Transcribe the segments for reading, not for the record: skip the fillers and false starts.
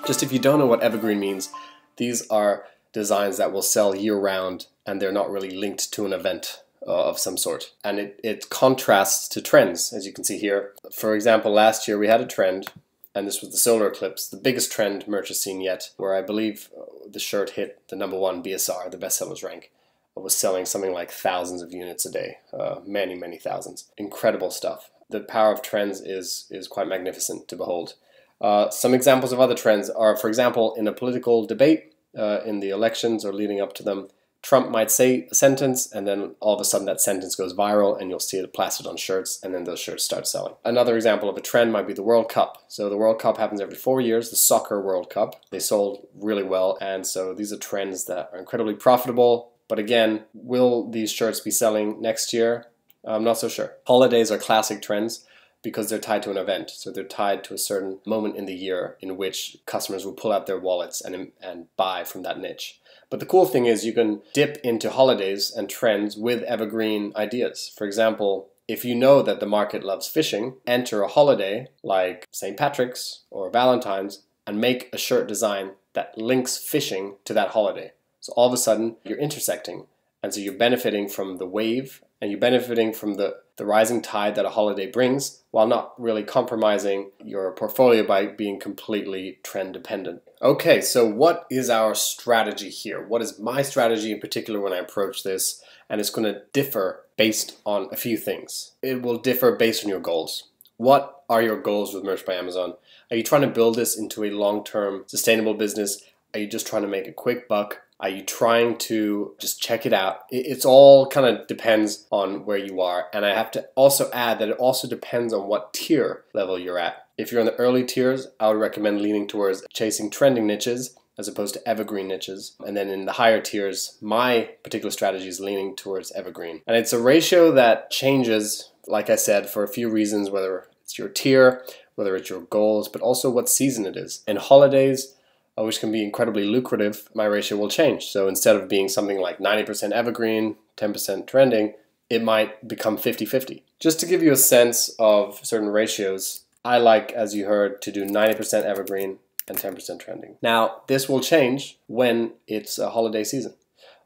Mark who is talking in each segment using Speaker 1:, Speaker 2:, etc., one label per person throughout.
Speaker 1: Just if you don't know what evergreen means, these are designs that will sell year-round and they're not really linked to an event of some sort. And it contrasts to trends, as you can see here. For example, last year we had a trend, and this was the solar eclipse, the biggest trend merch has seen yet, where I believe the shirt hit the #1 BSR, the bestsellers rank. It was selling something like thousands of units a day, many thousands. Incredible stuff. The power of trends is quite magnificent to behold. Some examples of other trends are, for example, in a political debate, in the elections or leading up to them, Trump might say a sentence and then all of a sudden that sentence goes viral and you'll see it plastered on shirts and then those shirts start selling. Another example of a trend might be the World Cup. So the World Cup happens every 4 years, the soccer World Cup. They sold really well, and so these are trends that are incredibly profitable. But again, will these shirts be selling next year? I'm not so sure. Holidays are classic trends because they're tied to an event. So they're tied to a certain moment in the year in which customers will pull out their wallets and buy from that niche. But the cool thing is you can dip into holidays and trends with evergreen ideas. For example, if you know that the market loves fishing, enter a holiday like St. Patrick's or Valentine's and make a shirt design that links fishing to that holiday. So all of a sudden you're intersecting, and so you're benefiting from the wave and you're benefiting from the rising tide that a holiday brings while not really compromising your portfolio by being completely trend dependent. Okay, so what is our strategy here? What is my strategy in particular when I approach this? And it's going to differ based on a few things. It will differ based on your goals. What are your goals with Merch by Amazon? Are you trying to build this into a long-term sustainable business? Are you just trying to make a quick buck? Are you trying to just check it out? It's all kind of depends on where you are. And I have to also add that it also depends on what tier level you're at. If you're in the early tiers, I would recommend leaning towards chasing trending niches as opposed to evergreen niches. And then in the higher tiers, my particular strategy is leaning towards evergreen. And it's a ratio that changes, like I said, for a few reasons, whether it's your tier, whether it's your goals, but also what season it is. In holidays, which can be incredibly lucrative, my ratio will change. So instead of being something like 90% evergreen, 10% trending, it might become 50-50. Just to give you a sense of certain ratios, I like, as you heard, to do 90% evergreen and 10% trending. Now, this will change when it's a holiday season,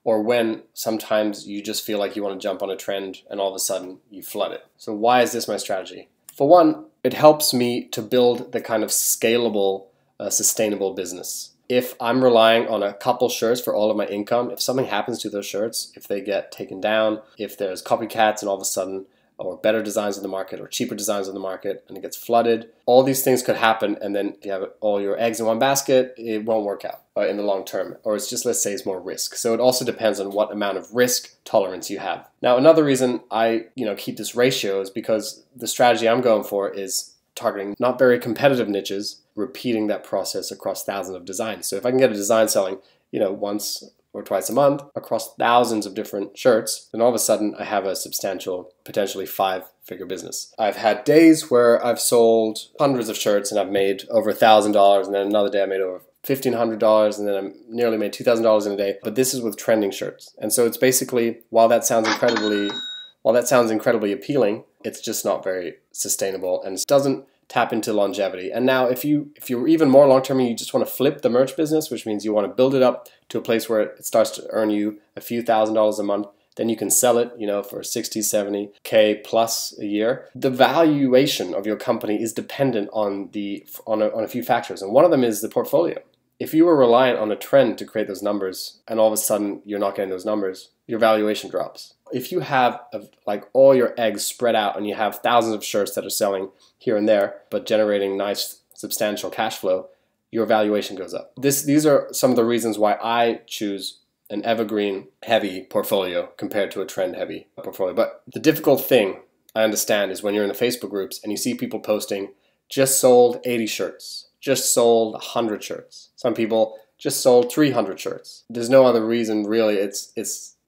Speaker 1: or when sometimes you just feel like you want to jump on a trend and all of a sudden you flood it. So why is this my strategy? For one, it helps me to build the kind of scalable, sustainable business. If I'm relying on a couple shirts for all of my income, if something happens to those shirts, if they get taken down, if there's copycats and all of a sudden, or better designs in the market or cheaper designs in the market and it gets flooded, all these things could happen, and then if you have all your eggs in one basket, it won't work out in the long term, or it's just, let's say, it's more risk. So it also depends on what amount of risk tolerance you have. Now, another reason I keep this ratio is because the strategy I'm going for is targeting not very competitive niches, repeating that process across thousands of designs. So if I can get a design selling, once or twice a month across thousands of different shirts, then all of a sudden I have a substantial, potentially 5-figure business. I've had days where I've sold hundreds of shirts and I've made over $1,000, and then another day I made over $1,500, and then I nearly made $2,000 in a day. But this is with trending shirts. And so it's basically, while that sounds incredibly appealing, it's just not very sustainable and it doesn't tap into longevity. And now if you're even more long-term and you just want to flip the merch business, which means you want to build it up to a place where it starts to earn you a few $1,000s a month, then you can sell it, for 60, 70K plus a year. The valuation of your company is dependent on a few factors, and one of them is the portfolio. If you were reliant on a trend to create those numbers and all of a sudden you're not getting those numbers, your valuation drops. If you have like all your eggs spread out and you have thousands of shirts that are selling here and there but generating nice substantial cash flow, your valuation goes up. These are some of the reasons why I choose an evergreen heavy portfolio compared to a trend heavy portfolio. But the difficult thing I understand is when you're in the Facebook groups and you see people posting, just sold 80 shirts, just sold 100 shirts. Some people just sold 300 shirts. There's no other reason really.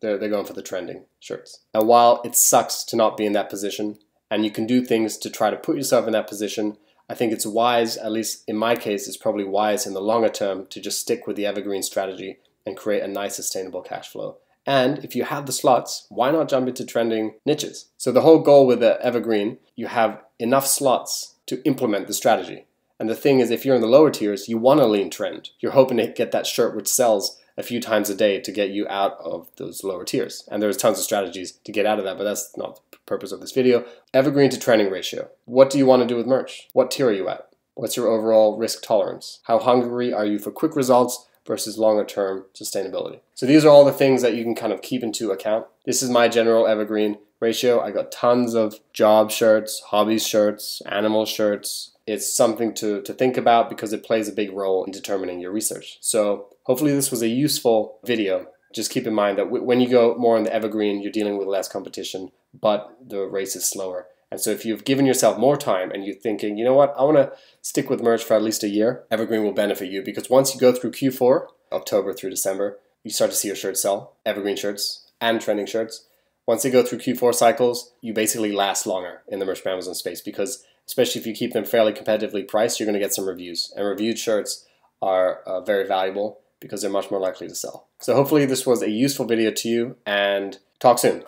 Speaker 1: They're going for the trending shirts. And while it sucks to not be in that position, and you can do things to try to put yourself in that position, I think it's wise, at least in my case, it's probably wise in the longer term to just stick with the evergreen strategy and create a nice sustainable cash flow. And if you have the slots, why not jump into trending niches? So the whole goal with the evergreen, you have enough slots to implement the strategy. And the thing is, if you're in the lower tiers, you want a lean trend. You're hoping to get that shirt which sells a few times a day to get you out of those lower tiers. And there's tons of strategies to get out of that, but that's not the purpose of this video. Evergreen to trending ratio. What do you want to do with merch? What tier are you at? What's your overall risk tolerance? How hungry are you for quick results versus longer term sustainability? So these are all the things that you can kind of keep into account. This is my general evergreen ratio. I got tons of job shirts, hobbies shirts, animal shirts. It's something to think about because it plays a big role in determining your research. So hopefully this was a useful video. Just keep in mind that when you go more on the evergreen, you're dealing with less competition, but the race is slower. And so if you've given yourself more time and you're thinking, you know what, I want to stick with merch for at least a year, Evergreen will benefit you, because once you go through Q4, October through December, you start to see your shirts sell, Evergreen shirts and trending shirts. Once they go through Q4 cycles, you basically last longer in the merch for Amazon space, because especially if you keep them fairly competitively priced, you're going to get some reviews. And reviewed shirts are very valuable because they're much more likely to sell. So hopefully this was a useful video to you, and talk soon.